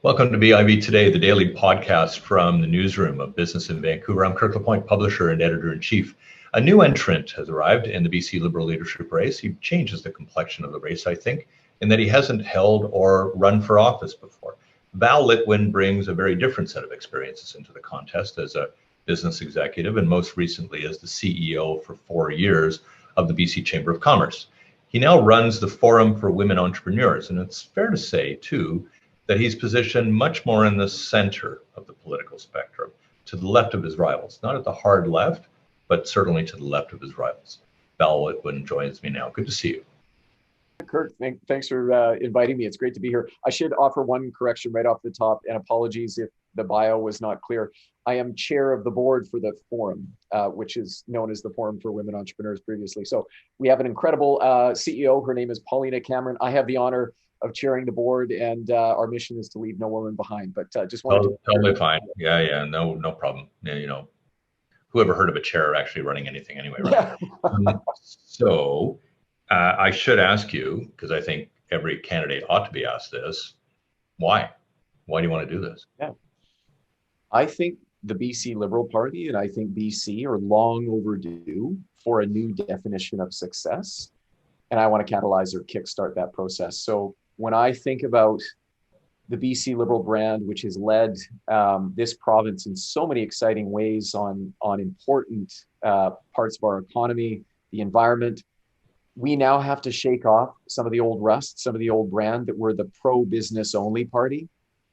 Welcome to BIV Today, the daily podcast from the newsroom of Business in Vancouver. I'm Kirk LaPointe, publisher and editor-in-chief. A new entrant has arrived in the BC Liberal leadership race. He changes the complexion of the race, I think, in that he hasn't held or run for office before. Val Litwin brings a very different set of experiences into the contest as a business executive and most recently as the CEO for 4 years of the BC Chamber of Commerce. He now runs the Forum for Women Entrepreneurs, and it's fair to say, too, that he's positioned much more in the center of the political spectrum, to the left of his rivals, not at the hard left, but certainly to the left of his rivals. Val Litwin joins me now. Good to see you. Kirk, thanks for inviting me. It's great to be here. I should offer one correction right off the top, and apologies if the bio was not clear. I am chair of the board for the Forum, which is known as the Forum for Women Entrepreneurs previously. So we have an incredible CEO. Her name is Paulina Cameron. I have the honor of chairing the board, and our mission is to leave no woman behind. But just wanted to totally fine. Yeah, no problem. Yeah, whoever heard of a chair actually running anything anyway, right? Yeah. So I should ask you, because I think every candidate ought to be asked this: why? Why do you want to do this? Yeah, I think the BC Liberal Party and I think BC are long overdue for a new definition of success, and I want to catalyze or kickstart that process. So when I think about the BC Liberal brand, which has led this province in so many exciting ways on important parts of our economy, the environment, we now have to shake off some of the old rust, some of the old brand that we're the pro-business only party.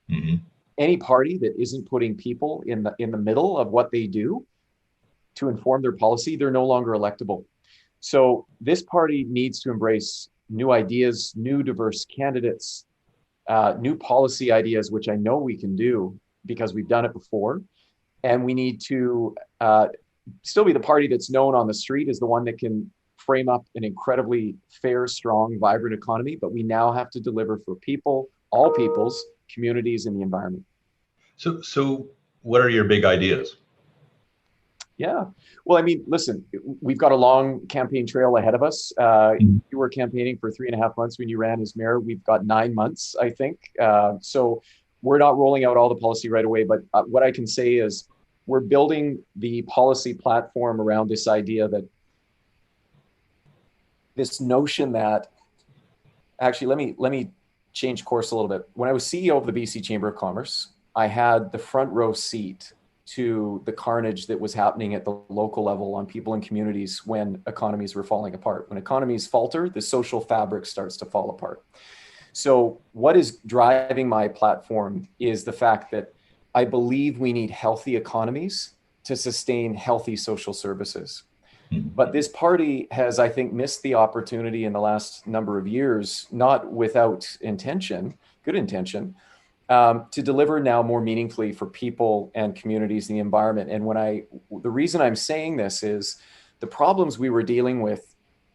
Mm-hmm. Any party that isn't putting people in the middle of what they do to inform their policy, they're no longer electable. So this party needs to embrace new ideas, new diverse candidates, new policy ideas, which I know we can do because we've done it before. And we need to still be the party that's known on the street as the one that can frame up an incredibly fair, strong, vibrant economy. But we now have to deliver for people, all peoples, communities, and the environment. So what are your big ideas? Yeah. Well, I mean, listen, we've got a long campaign trail ahead of us. You were campaigning for 3.5 months when you ran as mayor. We've got 9 months, I think. So we're not rolling out all the policy right away. But what I can say is we're building the policy platform around this idea that this notion that actually, let me change course a little bit. When I was CEO of the BC Chamber of Commerce, I had the front row seat to the carnage that was happening at the local level on people and communities when economies were falling apart. When economies falter, the social fabric starts to fall apart. So what is driving my platform is the fact that I believe we need healthy economies to sustain healthy social services. But this party has, I think, missed the opportunity in the last number of years, not without intention, good intention, to deliver now more meaningfully for people and communities in the environment. And the reason I'm saying this is the problems we were dealing with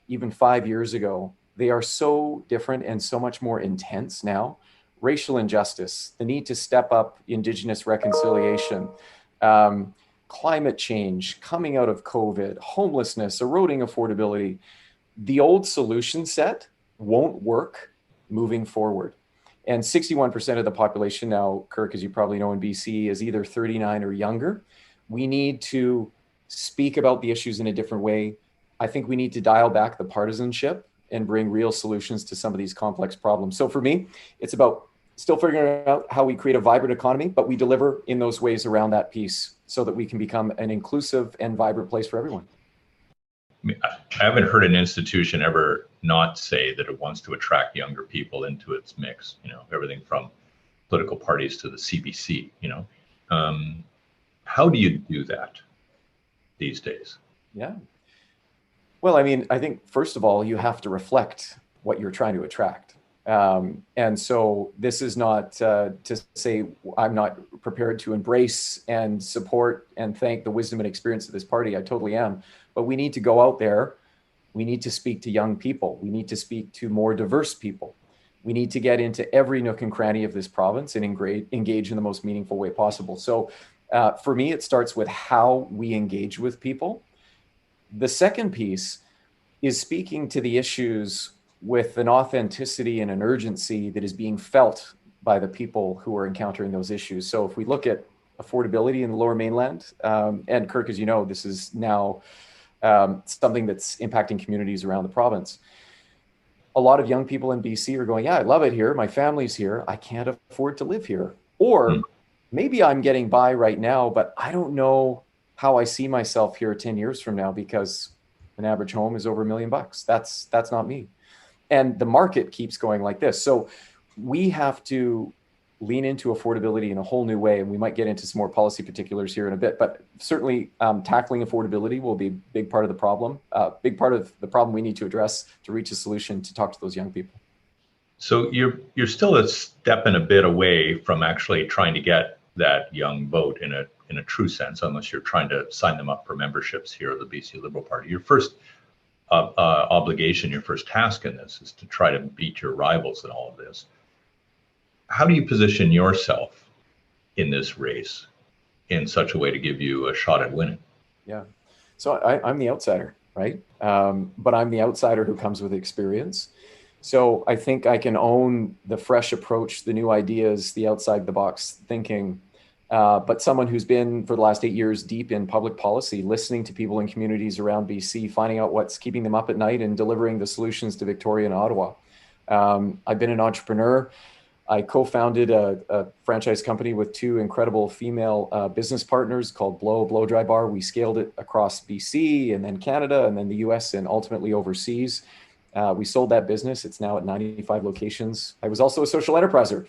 even 5 years ago, they are so different and so much more intense now. Racial injustice, the need to step up Indigenous reconciliation, climate change, coming out of COVID, homelessness, eroding affordability. The old solution set won't work moving forward. And 61% of the population now, Kirk, as you probably know in BC, is either 39 or younger. We need to speak about the issues in a different way. I think we need to dial back the partisanship and bring real solutions to some of these complex problems. So for me, it's about still figuring out how we create a vibrant economy, but we deliver in those ways around that piece so that we can become an inclusive and vibrant place for everyone. I haven't heard an institution ever not say that it wants to attract younger people into its mix, everything from political parties to the CBC, How do you do that these days? Yeah. Well, I mean, I think, first of all, you have to reflect what you're trying to attract. And so this is not to say I'm not prepared to embrace and support and thank the wisdom and experience of this party. I totally am. But we need to go out there. We need to speak to young people. We need to speak to more diverse people. We need to get into every nook and cranny of this province and engage in the most meaningful way possible. So for me, it starts with how we engage with people. The second piece is speaking to the issues with an authenticity and an urgency that is being felt by the people who are encountering those issues. So if we look at affordability in the Lower Mainland, and Kirk, as you know, this is now something that's impacting communities around the province. A lot of young people in BC are going, yeah, I love it here. My family's here. I can't afford to live here. Or maybe I'm getting by right now, but I don't know how I see myself here 10 years from now because an average home is over $1 million. That's not me. And the market keeps going like this. So we have to lean into affordability in a whole new way. And we might get into some more policy particulars here in a bit, but certainly tackling affordability will be a big part of the problem, big part of the problem we need to address to reach a solution to talk to those young people. So you're still a step and a bit away from actually trying to get that young vote in a true sense, unless you're trying to sign them up for memberships here at the BC Liberal Party. Your first obligation, your first task in this is to try to beat your rivals in all of this. How do you position yourself in this race in such a way to give you a shot at winning? Yeah. So I'm the outsider, right? But I'm the outsider who comes with experience. So I think I can own the fresh approach, the new ideas, the outside the box thinking. But someone who's been for the last 8 years deep in public policy, listening to people in communities around BC, finding out what's keeping them up at night and delivering the solutions to Victoria and Ottawa. I've been an entrepreneur. I co-founded a franchise company with two incredible female business partners called Blow Dry Bar. We scaled it across BC and then Canada and then the US and ultimately overseas. We sold that business. It's now at 95 locations. I was also a social enterpriser,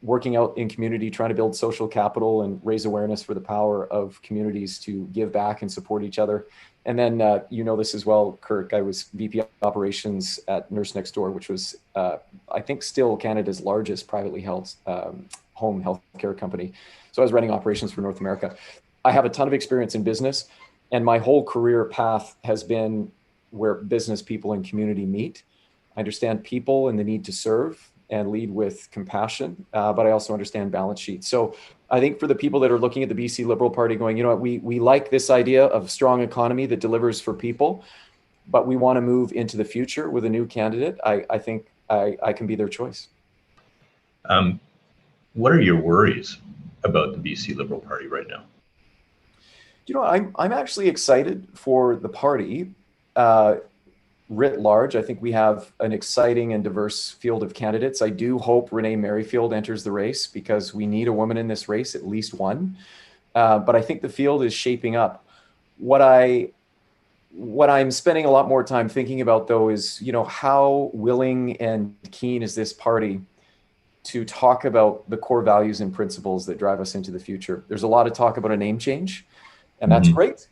working out in community, trying to build social capital and raise awareness for the power of communities to give back and support each other. And then, you know this as well, Kirk, I was VP operations at Nurse Next Door, which was, I think, still Canada's largest privately held home health care company. So I was running operations for North America. I have a ton of experience in business, and my whole career path has been where business people and community meet. I understand people and the need to serve and lead with compassion, but I also understand balance sheets. So I think for the people that are looking at the BC Liberal Party going, you know what, we like this idea of strong economy that delivers for people, but we want to move into the future with a new candidate, I think I can be their choice. What are your worries about the BC Liberal Party right now? You know, I'm actually excited for the party. Writ large, I think we have an exciting and diverse field of candidates. I do hope Renee Merrifield enters the race because we need a woman in this race, at least one. But I think the field is shaping up. What I'm spending a lot more time thinking about, though, is, you know, how willing and keen is this party to talk about the core values and principles that drive us into the future. There's a lot of talk about a name change, and that's great.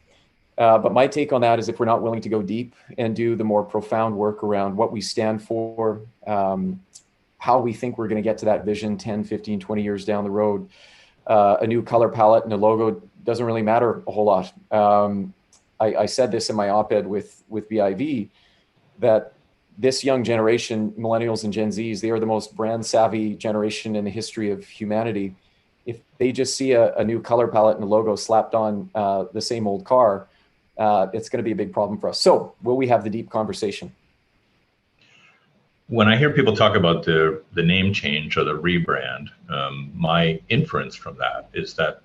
But my take on that is if we're not willing to go deep and do the more profound work around what we stand for, how we think we're going to get to that vision 10, 15, 20 years down the road, a new color palette and a logo doesn't really matter a whole lot. I said this in my op-ed with BIV, that this young generation, millennials and Gen Zs, they are the most brand savvy generation in the history of humanity. If they just see a new color palette and a logo slapped on the same old car, it's going to be a big problem for us. So will we have the deep conversation? When I hear people talk about the name change or the rebrand, my inference from that is that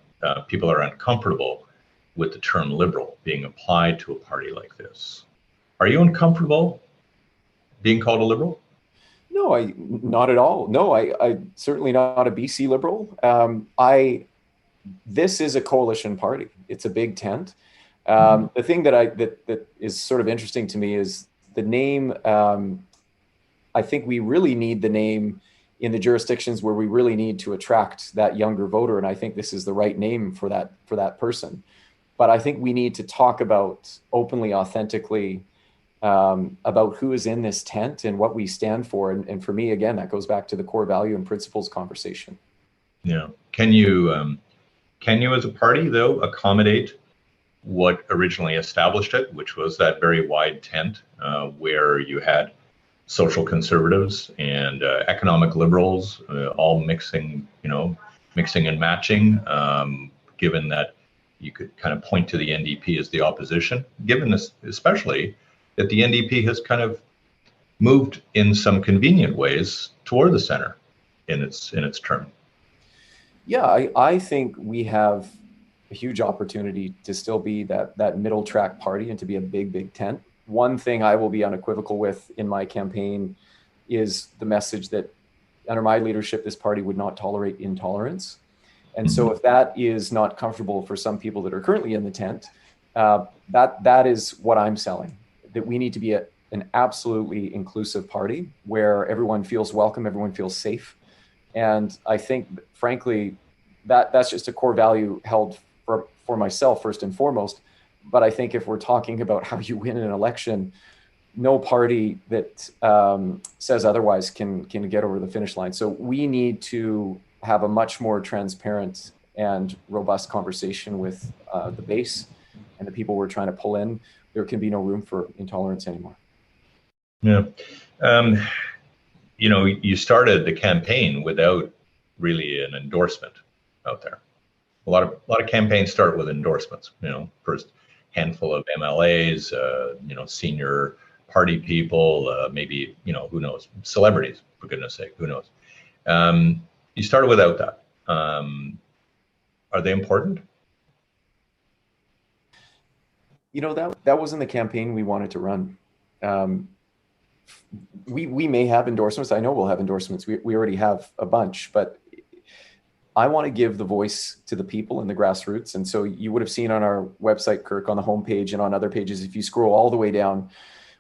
people are uncomfortable with the term liberal being applied to a party like this. Are you uncomfortable being called a liberal? No, not at all. No, I certainly not a BC liberal. This is a coalition party. It's a big tent. The thing that is sort of interesting to me is the name. I think we really need the name in the jurisdictions where we really need to attract that younger voter, and I think this is the right name for that person. But I think we need to talk about openly, authentically, about who is in this tent and what we stand for. And for me, again, that goes back to the core value and principles conversation. Yeah. Can you as a party, though, accommodate what originally established it, which was that very wide tent where you had social conservatives and economic liberals all mixing and matching, given that you could kind of point to the NDP as the opposition, given this, especially that the NDP has kind of moved in some convenient ways toward the center. in its term? Yeah, I think we have a huge opportunity to still be that middle track party and to be a big tent. One thing I will be unequivocal with in my campaign is the message that under my leadership, this party would not tolerate intolerance. And so if that is not comfortable for some people that are currently in the tent, that is what I'm selling, that we need to be an absolutely inclusive party where everyone feels welcome, everyone feels safe. And I think, frankly, that's just a core value held for myself first and foremost. But I think if we're talking about how you win an election, no party that says otherwise can get over the finish line. So we need to have a much more transparent and robust conversation with the base and the people we're trying to pull in. There can be no room for intolerance anymore. Yeah. You started the campaign without really an endorsement out there. A lot of campaigns start with endorsements. First handful of MLAs, senior party people, maybe who knows, celebrities, for goodness sake, who knows. You started without that. Are they important? That wasn't the campaign we wanted to run. We may have endorsements. I know we'll have endorsements. We already have a bunch, but I want to give the voice to the people and the grassroots. And so you would have seen on our website, Kirk, on the homepage and on other pages, if you scroll all the way down,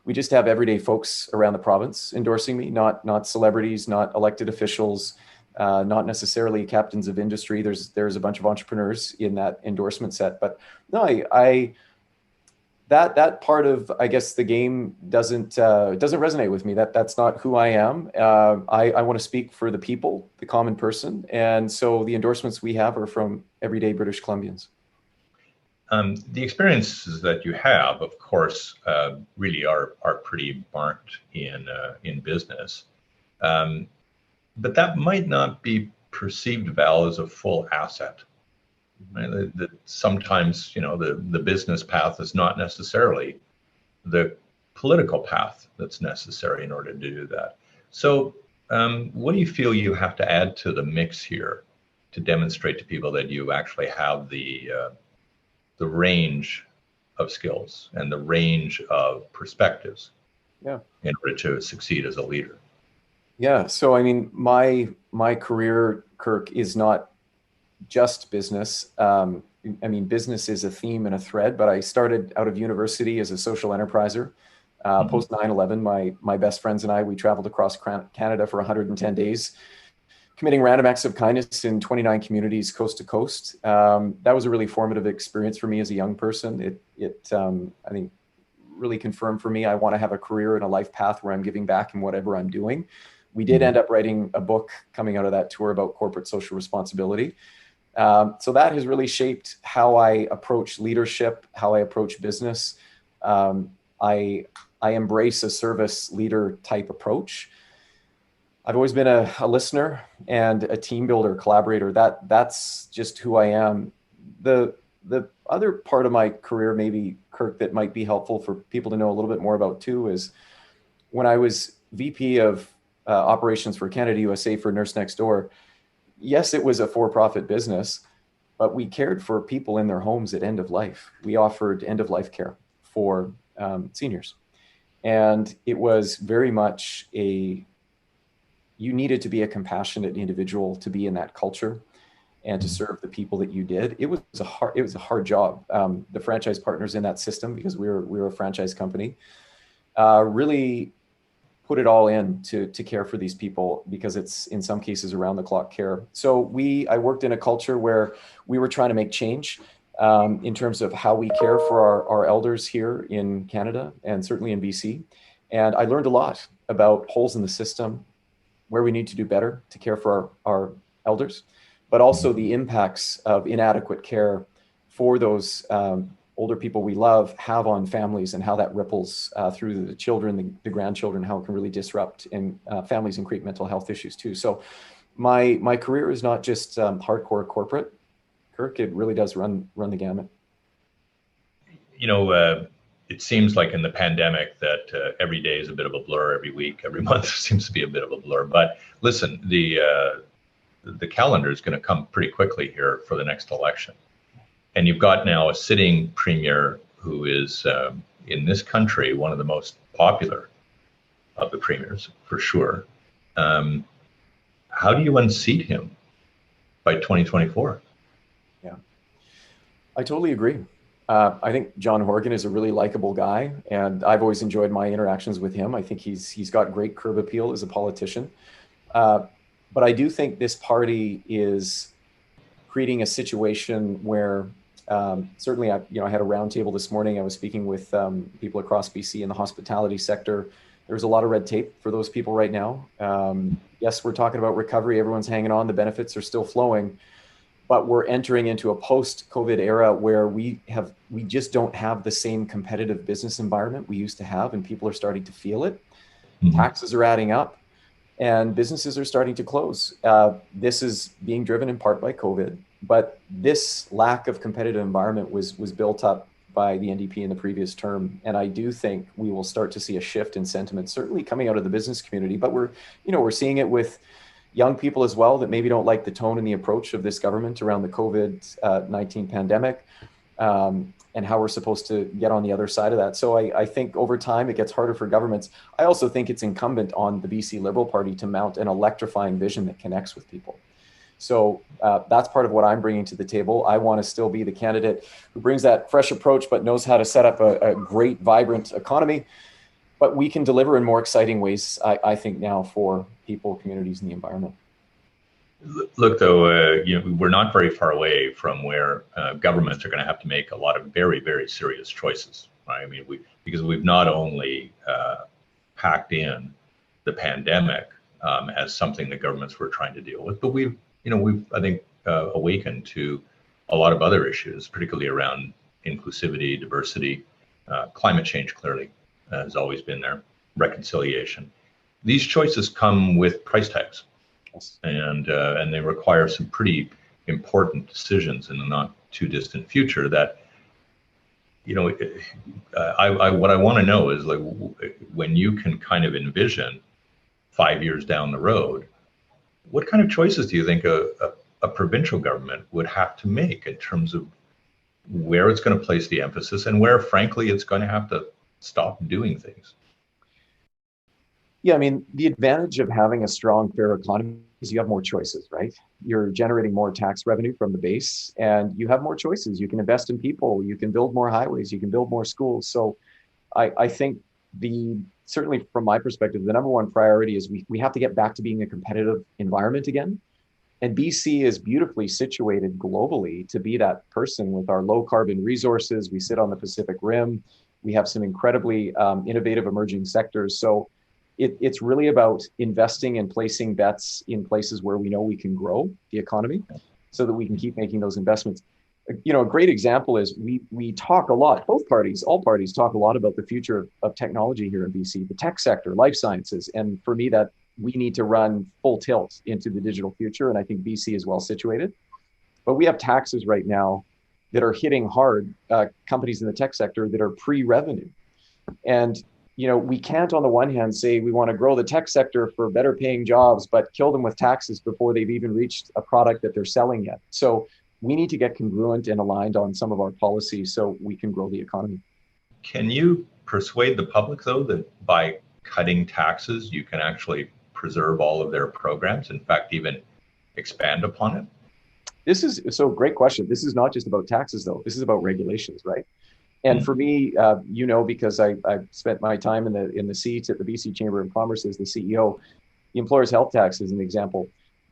we just have everyday folks around the province endorsing me, not celebrities, not elected officials, not necessarily captains of industry. There's a bunch of entrepreneurs in that endorsement set. But no, that part of, I guess, the game doesn't resonate with me. That's not who I am. I want to speak for the people, the common person, and so the endorsements we have are from everyday British Columbians. The experiences that you have, of course, really are pretty burnt in business, but that might not be perceived, Val, as a full asset. Right? That sometimes, the business path is not necessarily the political path that's necessary in order to do that. So what do you feel you have to add to the mix here to demonstrate to people that you actually have the range of skills and the range of perspectives in order to succeed as a leader? Yeah. So, I mean, my career, Kirk, is not just business. Business is a theme and a thread, but I started out of university as a social enterpriser. Post 9/11, my best friends and I, we traveled across Canada for 110 days, committing random acts of kindness in 29 communities, coast to coast. That was a really formative experience for me as a young person. It I think, really confirmed for me I want to have a career and a life path where I'm giving back in whatever I'm doing. We did end up writing a book coming out of that tour about corporate social responsibility. So that has really shaped how I approach leadership, how I approach business. I embrace a service leader type approach. I've always been a listener and a team builder, collaborator. That's just who I am. The other part of my career, maybe, Kirk, that might be helpful for people to know a little bit more about too, is when I was VP of operations for Canada USA for Nurse Next Door. Yes, it was a for-profit business, but we cared for people in their homes at end of life. We offered end of life care for seniors. And it was very much you needed to be a compassionate individual to be in that culture and to serve the people that you did. It was a hard job. The franchise partners in that system, because we were a franchise company, really put it all in to care for these people, because it's in some cases around the clock care. So I worked in a culture where we were trying to make change in terms of how we care for our elders here in Canada and certainly in BC. And I learned a lot about holes in the system, where we need to do better to care for our elders, but also the impacts of inadequate care for those older people we love have on families, and how that ripples through the children, the grandchildren, how it can really disrupt in families and create mental health issues too. So my career is not just hardcore corporate, Kirk. It really does run the gamut. it seems like in the pandemic that every day is a bit of a blur, every week, every month seems to be a bit of a blur. But listen, the calendar is going to come pretty quickly here for the next election. And you've got now a sitting premier who is, in this country, one of the most popular of the premiers, for sure. How do you unseat him by 2024? Yeah, I totally agree. I think John Horgan is a really likable guy, and I've always enjoyed my interactions with him. I think he's got great curb appeal as a politician. But I do think this party is creating a situation where certainly I had a roundtable this morning. I was speaking with people across BC in the hospitality sector. There's a lot of red tape for those people right now. Yes, we're talking about recovery. Everyone's hanging on. The benefits are still flowing. But we're entering into a post-COVID era where we just don't have the same competitive business environment we used to have, and people are starting to feel it. Mm-hmm. Taxes are adding up, and businesses are starting to close. This is being driven in part by COVID, but this lack of competitive environment was built up by the NDP in the previous term, and I do think we will start to see a shift in sentiment, certainly coming out of the business community. But we're seeing it with young people as well that maybe don't like the tone and the approach of this government around the COVID-19 pandemic, and how we're supposed to get on the other side of that. So I think over time it gets harder for governments. I also think it's incumbent on the BC Liberal Party to mount an electrifying vision that connects with people. So that's part of what I'm bringing to the table. I want to still be the candidate who brings that fresh approach, but knows how to set up a great, vibrant economy. But we can deliver in more exciting ways, I think, now for people, communities, and the environment. Look, though, we're not very far away from where governments are going to have to make a lot of very, very serious choices. Right? I mean, because we've not only packed in the pandemic as something that governments were trying to deal with, but we've I think awakened to a lot of other issues, particularly around inclusivity, diversity, climate change. Clearly, has always been there. Reconciliation. These choices come with price tags. Yes. And they require some pretty important decisions in the not too distant future that, what I want to know is, like, when you can kind of envision 5 years down the road, what kind of choices do you think a provincial government would have to make in terms of where it's going to place the emphasis and where, frankly, it's going to have to stop doing things? Yeah, I mean, the advantage of having a strong, fair economy is you have more choices, right? You're generating more tax revenue from the base, and you have more choices. You can invest in people, you can build more highways, you can build more schools. So I think certainly from my perspective, the number one priority is we have to get back to being a competitive environment again. And BC is beautifully situated globally to be that person with our low carbon resources. We sit on the Pacific Rim. We have some incredibly innovative emerging sectors. So it's really about investing and placing bets in places where we know we can grow the economy so that we can keep making those investments. A great example is we talk a lot, all parties talk a lot about the future of technology here in BC, the tech sector, life sciences. And for me, that we need to run full tilt into the digital future. And I think BC is well situated. But we have taxes right now that are hitting hard companies in the tech sector that are pre-revenue. And we can't on the one hand say we want to grow the tech sector for better paying jobs, but kill them with taxes before they've even reached a product that they're selling yet. So we need to get congruent and aligned on some of our policies so we can grow the economy. Can you persuade the public, though, that by cutting taxes, you can actually preserve all of their programs, in fact, even expand upon it? Great question. This is not just about taxes, though. This is about regulations, right? And for me, because I spent my time in the seats at the BC Chamber of Commerce as the CEO, the employer's health tax is an example.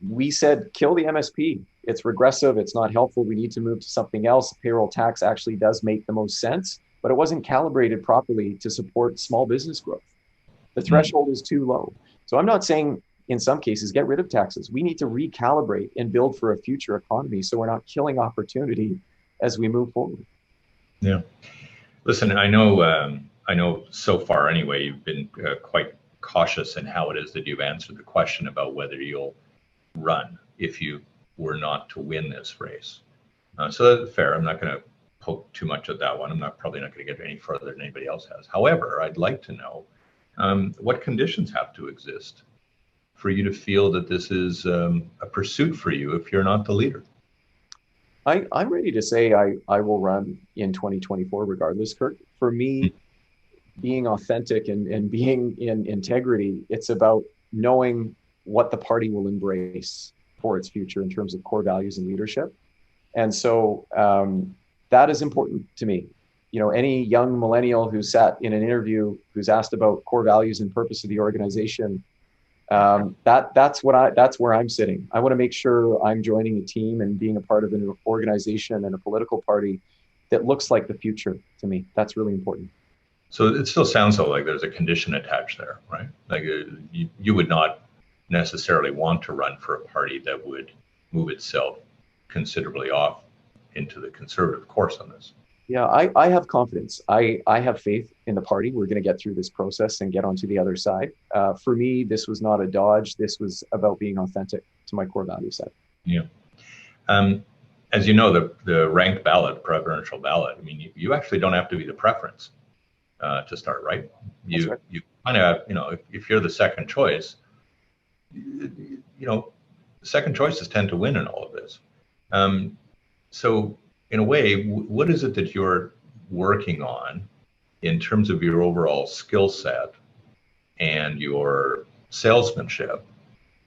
We said, kill the MSP. It's regressive. It's not helpful. We need to move to something else. Payroll tax actually does make the most sense, but it wasn't calibrated properly to support small business growth. The threshold is too low. So I'm not saying in some cases, get rid of taxes. We need to recalibrate and build for a future economy so we're not killing opportunity as we move forward. Yeah. Listen, I know so far anyway, you've been quite cautious in how it is that you've answered the question about whether you'll run if you were not to win this race. So that's fair. I'm not going to poke too much at that one. Probably not going to get any further than anybody else has. However, I'd like to know what conditions have to exist for you to feel that this is a pursuit for you if you're not the leader. I'm ready to say I will run in 2024 regardless, Kirk. For me, being authentic and being in integrity, it's about knowing what the party will embrace for its future in terms of core values and leadership. And so that is important to me. You know, any young millennial who's sat in an interview, who's asked about core values and purpose of the organization, that's where I'm sitting. I want to make sure I'm joining a team and being a part of an organization and a political party that looks like the future to me. That's really important. So it still sounds like there's a condition attached there, right? Like you would not necessarily want to run for a party that would move itself considerably off into the conservative course on this. Yeah, I have confidence. I have faith in the party. We're going to get through this process and get onto the other side. For me, this was not a dodge. This was about being authentic to my core value set. Yeah. As you know, the ranked ballot, preferential ballot, I mean, you actually don't have to be the preference to start, right? You kind of, you know, if you're the second choice, you know, second choices tend to win in all of this. So in a way, what is it that you're working on in terms of your overall skill set and your salesmanship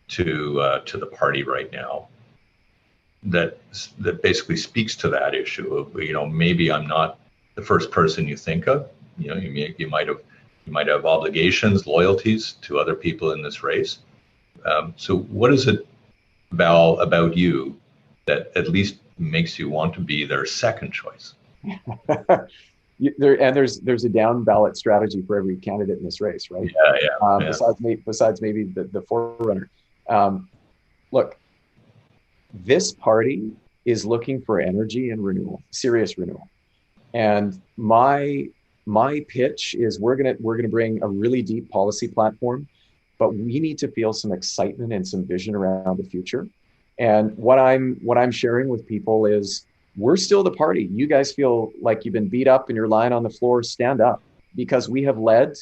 to the party right now that basically speaks to that issue of, you know, maybe I'm not the first person you think of. You know, you might have obligations, loyalties to other people in this race. So what is it, Val, about you that at least makes you want to be their second choice? There's a down ballot strategy for every candidate in this race, right? Yeah. Besides maybe the forerunner. Look, this party is looking for energy and renewal, serious renewal. And my pitch is we're gonna bring a really deep policy platform, but we need to feel some excitement and some vision around the future. And what I'm sharing with people is we're still the party. You guys feel like you've been beat up and you're lying on the floor, stand up, because we have led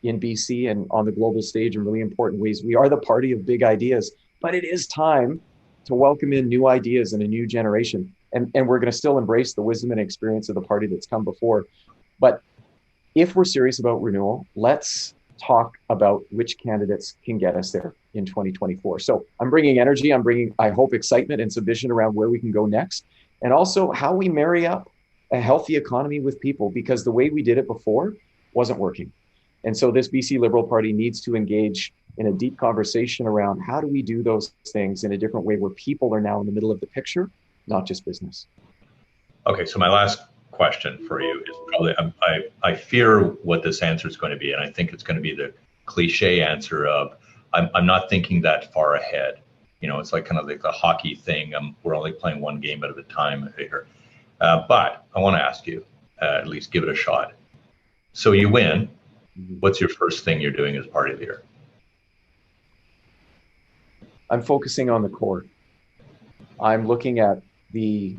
in BC and on the global stage in really important ways. We are the party of big ideas, but it is time to welcome in new ideas and a new generation. And we're going to still embrace the wisdom and experience of the party that's come before. But if we're serious about renewal, let's talk about which candidates can get us there in 2024. So I'm bringing energy, I'm bringing, I hope, excitement and some vision around where we can go next. And also how we marry up a healthy economy with people, because the way we did it before wasn't working. And so this BC Liberal Party needs to engage in a deep conversation around how do we do those things in a different way where people are now in the middle of the picture, not just business. Okay, so my last question for you is probably, I fear what this answer is going to be, and I think it's going to be the cliche answer of, I'm not thinking that far ahead. You know, it's like kind of like the hockey thing. We're only playing one game at a time here. But I want to ask you, at least give it a shot. So you win. What's your first thing you're doing as party leader? I'm focusing on the core. I'm looking at the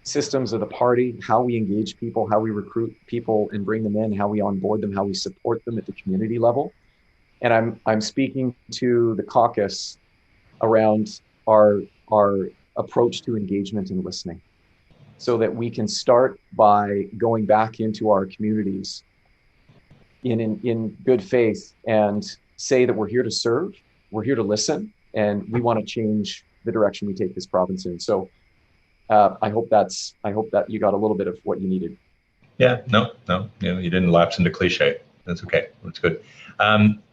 systems of the party, how we engage people, how we recruit people and bring them in, how we onboard them, how we support them at the community level. And I'm speaking to the caucus around our approach to engagement and listening, so that we can start by going back into our communities in good faith and say that we're here to serve, we're here to listen, and we want to change the direction we take this province in. So I hope that you got a little bit of what you needed. Yeah, no, you didn't lapse into cliche. That's okay. That's good.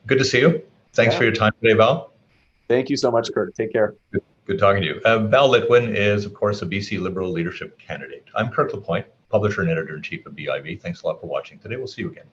Good to see you. Thanks for your time today, Val. Thank you so much, Kirk. Take care. Good talking to you. Val Litwin is, of course, a BC Liberal leadership candidate. I'm Kirk LaPointe, publisher and editor-in-chief of BIV. Thanks a lot for watching today. We'll see you again.